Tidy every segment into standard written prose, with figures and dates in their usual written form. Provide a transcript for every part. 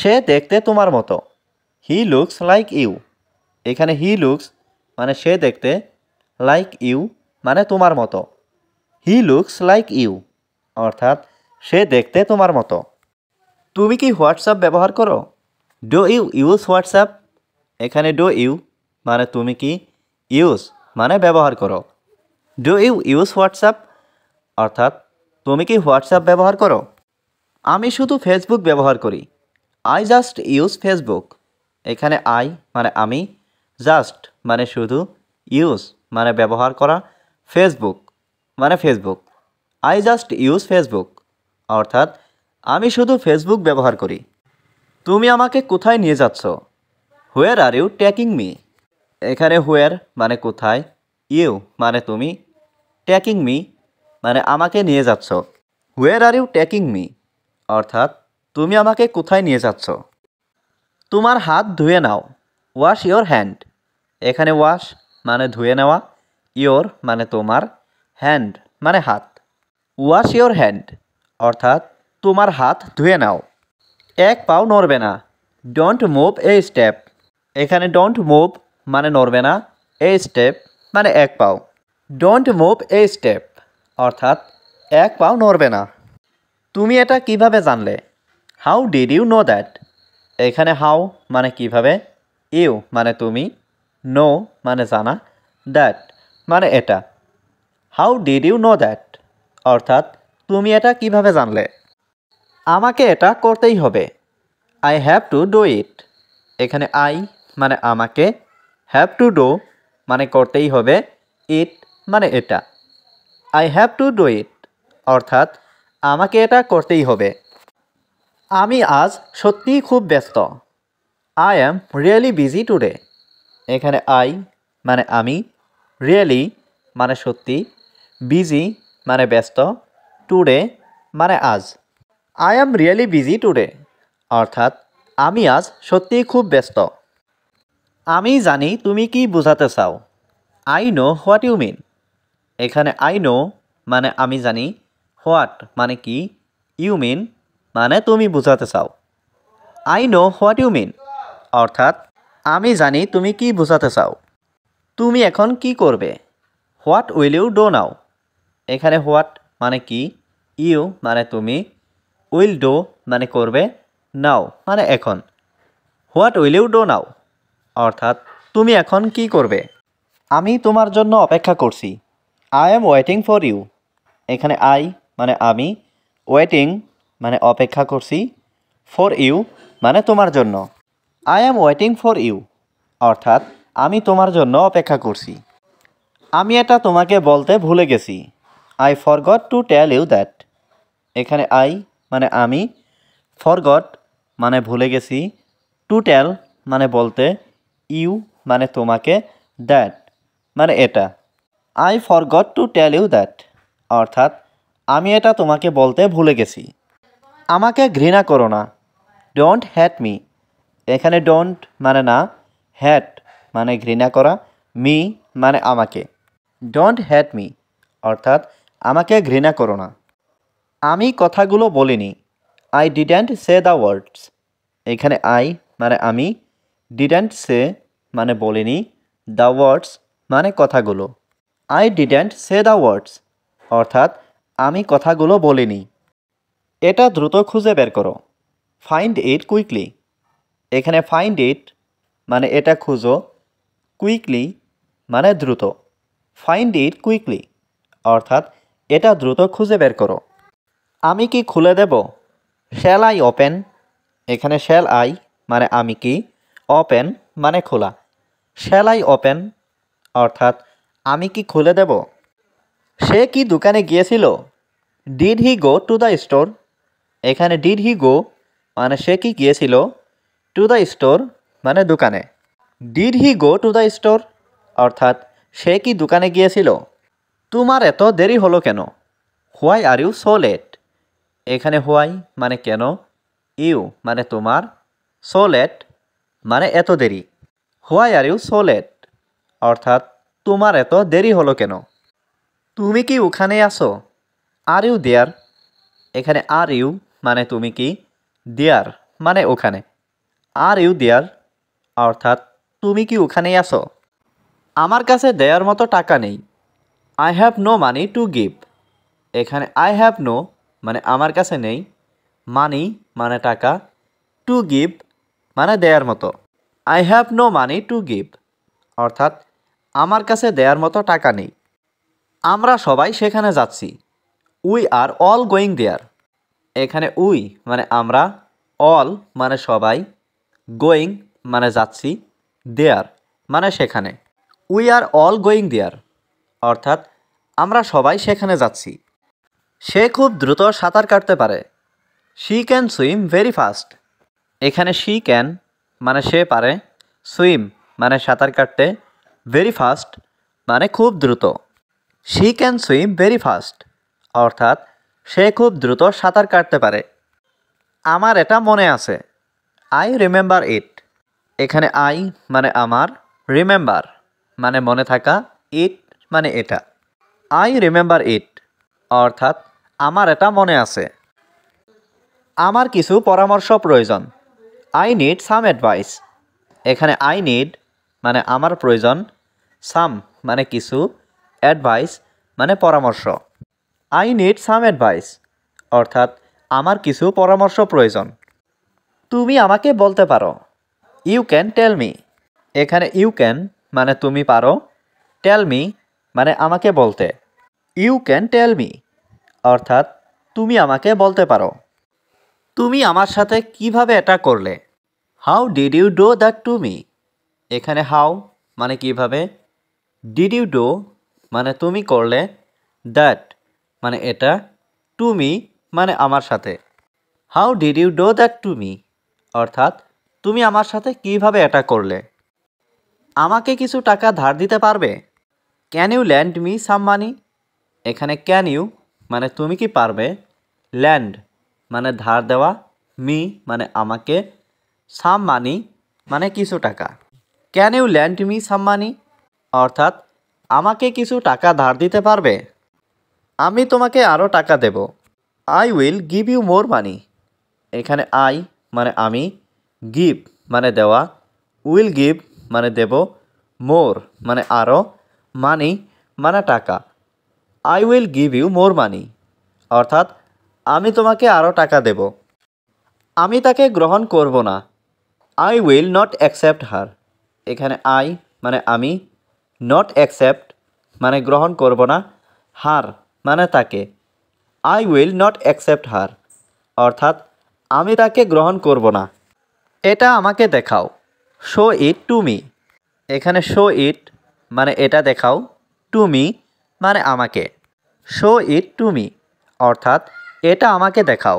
সে দেখতে তোমার মতো। He looks like you. এখানে হি লুকস মানে সে দেখতে, লাইক ইউ মানে তোমার মতো। হি লুকস লাইক ইউ অর্থাৎ সে দেখতে তোমার মতো। তুমি কি হোয়াটসঅ্যাপ ব্যবহার করো? Do you use WhatsApp? এখানে ডু ইউ মানে তুমি কি, ইউজ মানে ব্যবহার করো। ডু ইউ ইউজ হোয়াটসঅ্যাপ অর্থাৎ তুমি কি হোয়াটসঅ্যাপ ব্যবহার করো? আমি শুধু ফেসবুক ব্যবহার করি। I just use Facebook. এখানে আই মানে আমি, জাস্ট মানে শুধু, ইউজ মানে ব্যবহার করা, ফেসবুক মানে Facebook. I just use Facebook অর্থাৎ আমি শুধু ফেসবুক ব্যবহার করি। তুমি আমাকে কোথায় নিয়ে যাচ্ছ? Where are you taking me? এখানে হোয়ার মানে কোথায়, ইউ মানে তুমি, টেকিং মি মানে আমাকে নিয়ে যাচ্ছ। Where are you taking me অর্থাৎ তুমি আমাকে কোথায় নিয়ে যাচ্ছ? তোমার হাত ধুয়ে নাও। Wash your hand. এখানে ওয়াশ মানে ধুয়ে নেওয়া, ইয়োর মানে তোমার, হ্যান্ড মানে হাত। ওয়াশ ইয়োর হ্যান্ড অর্থাৎ তোমার হাত ধুয়ে নাও। এক পাও নড়বে না। Don't move A step. এখানে ডোন্ট মুভ মানে নড়বে না, এ স্টেপ মানে এক পাও। ডোন্ট মুভ এ স্টেপ অর্থাৎ এক পাও নড়বে না। তুমি এটা কিভাবে জানলে? How did you know that? এখানে হাউ মানে কিভাবে, ইউ মানে তুমি, নো মানে জানা, দ্যাট মানে এটা। How did you know that অর্থাৎ তুমি এটা কিভাবে জানলে? আমাকে এটা করতেই হবে। I have to do it. এখানে আই মানে আমাকে, হ্যাভ টু ডু মানে করতেই হবে, ইট মানে এটা। আই হ্যাভ টু ডু ইট অর্থাৎ আমাকে এটা করতেই হবে। আমি আজ সত্যিই খুব ব্যস্ত। I am really busy today. এখানে আই মানে আমি, রিয়েলি মানে সত্যি, বিজি মানে ব্যস্ত, টুডে মানে আজ। I am really busy today অর্থাৎ আমি আজ সত্যিই খুব ব্যস্ত। আমি জানি তুমি কি বোঝাতে চাও। I know what you mean. এখানে আই নো মানে আমি জানি, হোয়াট মানে কি, ইউ মিন মানে তুমি বোঝাতে চাও। I know what you mean অর্থাৎ আমি জানি তুমি কি বোঝাতে চাও। তুমি এখন কি করবে? What will you do now? এখানে হোয়াট মানে কি, ইউ মানে তুমি, উইল ডু মানে করবে, নাও মানে এখন। What will you do now অর্থাৎ তুমি এখন কি করবে? আমি তোমার জন্য অপেক্ষা করছি। I am waiting for you. এখানে আই মানে আমি, ওয়েটিং মানে অপেক্ষা করছি, ফর ইউ মানে তোমার জন্য। I am waiting for you অর্থাৎ আমি তোমার জন্য অপেক্ষা করছি। আমি এটা তোমাকে বলতে ভুলে গেছি। I forgot to tell you that. এখানে আই মানে আমি, ফরগট মানে ভুলে গেছি, টু টেল মানে বলতে, ইউ মানে তোমাকে, দ্যাট মানে এটা। I forgot to tell you that অর্থাৎ আমি এটা তোমাকে বলতে ভুলে গেছি। আমাকে ঘৃণা করো না। Don't hate me. এখানে ডোন্ট মানে না, হ্যাট মানে ঘৃণা করা, মি মানে আমাকে। ডোন্ট হ্যাট মি অর্থাৎ আমাকে ঘৃণা করো না। আমি কথাগুলো বলিনি। I didn't say the words. এখানে আই মানে আমি, ডিডেন্ট সে মানে বলিনি, দ্য ওয়ার্ডস মানে কথাগুলো। I didn't say the words অর্থাৎ আমি কথাগুলো বলিনি। এটা দ্রুত খুঁজে বের করো। Find it quickly. এখানে ফাইন্ড ইট মানে এটা খুঁজো, কুইকলি মানে দ্রুত। ফাইন্ড ইট কুইকলি অর্থাৎ এটা দ্রুত খুঁজে বের করো। আমি কি খুলে দেব? Shall I open? এখানে শ্যাল আই মানে আমি কি, ওপেন মানে খোলা। শ্যাল আই ওপেন অর্থাৎ আমি কি খুলে দেব? সে কি দোকানে গিয়েছিল? Did he go to the store? এখানে ডিড হি গো মানে সে কি গিয়েছিল, টু দ্য স্টোর মানে দোকানে। Did he go to the store অর্থাৎ সে কি দোকানে গিয়েছিল? তোমার এত দেরি হলো কেন? Why are you so late? এখানে হোয়াই মানে কেন, ইউ মানে তোমার, সো লেট মানে এত দেরি। Why are you so late অর্থাৎ তোমার এত দেরি হলো কেন? তুমি কি ওখানে আছো? Are you there? এখানে আর ইউ মানে তুমি কি, দেয়ার মানে ওখানে। আর ইউ দেয়ার অর্থাৎ তুমি কি ওখানেই আছো? আমার কাছে দেওয়ার মতো টাকা নেই। I have no money to give. এখানে আই হ্যাভ নো মানে আমার কাছে নেই, মানি মানে টাকা, টু গিভ মানে দেয়ার মতো। I have no money to give অর্থাৎ আমার কাছে দেয়ার মতো টাকা নেই। আমরা সবাই সেখানে যাচ্ছি। We are all going there. এখানে উই মানে আমরা, অল মানে সবাই, গোয়িং মানে যাচ্ছি, দেয়ার মানে সেখানে। We are all going there অর্থাৎ আমরা সবাই সেখানে যাচ্ছি। সে খুব দ্রুত সাঁতার কাটতে পারে। She can swim very fast. এখানে শি ক্যান মানে সে পারে, সুইম মানে সাঁতার কাটতে, ভেরি ফাস্ট মানে খুব দ্রুত। She can swim very fast অর্থাৎ সে খুব দ্রুত সাঁতার কাটতে পারে। আমার এটা মনে আছে। I remember it. এখানে আই মানে আমার, রিমেম্বার মানে মনে থাকা, ইট মানে এটা। আই রিমেম্বার ইট অর্থাৎ আমার এটা মনে আছে। আমার কিছু পরামর্শ প্রয়োজন। I need some advice. এখানে আই নিড মানে আমার প্রয়োজন, সাম মানে কিছু, অ্যাডভাইস মানে পরামর্শ। আই নিড সাম অ্যাডভাইস অর্থাৎ আমার কিছু পরামর্শ প্রয়োজন। তুমি আমাকে বলতে পারো। You can tell me. এখানে ইউ ক্যান মানে তুমি পারো, টেল মি মানে আমাকে বলতে। ইউ ক্যান টেল মি অর্থাৎ তুমি আমাকে বলতে পারো। তুমি আমার সাথে কিভাবে এটা করলে? How did you do that to me. এখানে হাউ মানে কিভাবে, ডিড ইউ ডু মানে তুমি করলে, দ্যাট মানে এটা, টু মি মানে আমার সাথে। How did you do that to me অর্থাৎ তুমি আমার সাথে কিভাবে এটা করলে? আমাকে কিছু টাকা ধার দিতে পারবে? Can you lend me some money. এখানে ক্যান ইউ মানে তুমি কি পারবে, ল্যান্ড মানে ধার দেওয়া, মি মানে আমাকে, সাম মানি মানে কিছু টাকা। Can you lend me some money অর্থাৎ আমাকে কিছু টাকা ধার দিতে পারবে? আমি তোমাকে আরও টাকা দেব। I will give you more money. এখানে আই মানে আমি, গিভ মানে দেওয়া, উইল গিভ মানে দেব, মোর মানে আরও, মানি মানে টাকা। I will give you more money অর্থাৎ আমি তোমাকে আরও টাকা দেব। আমি তাকে গ্রহণ করব না। আই উইল নট অ্যাকসেপ্ট হার। এখানে আই মানে আমি, নট অ্যাকসেপ্ট মানে গ্রহণ করব না, হার মানে তাকে। আই উইল নট অ্যাকসেপ্ট হার অর্থাৎ আমি তাকে গ্রহণ করব না। এটা আমাকে দেখাও। শো ইট টু মি। এখানে শো ইট মানে এটা দেখাও, টু মি মানে আমাকে। শো ইট টু মি অর্থাৎ এটা আমাকে দেখাও।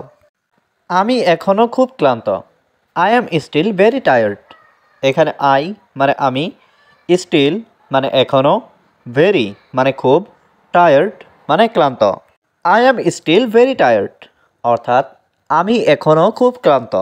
আমি এখনও খুব ক্লান্ত। I am still very tired. এখানে আই মানে আমি, স্টিল মানে এখনও, ভেরি মানে খুব, টায়ার্ড মানে ক্লান্ত। I am still very tired অর্থাৎ আমি এখনও খুব ক্লান্ত।